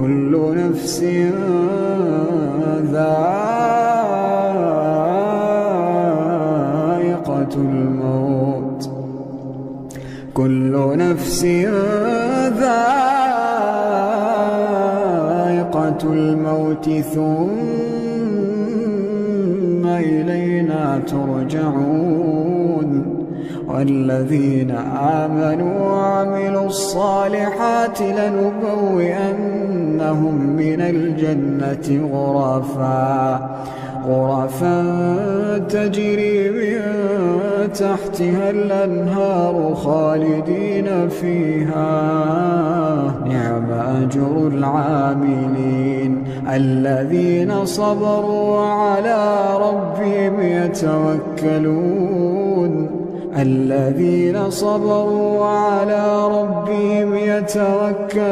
كل نفس ذائقة الموت كل نفس ذائقة الموت ثم إلينا ترجعون والذين آمنوا وعملوا الصالحات لنبوئنهم من الجنة غرفا تجري من تحتها الأنهار خالدين فيها نعم أجر العاملين الذين صبروا وعلى ربهم يتوكلون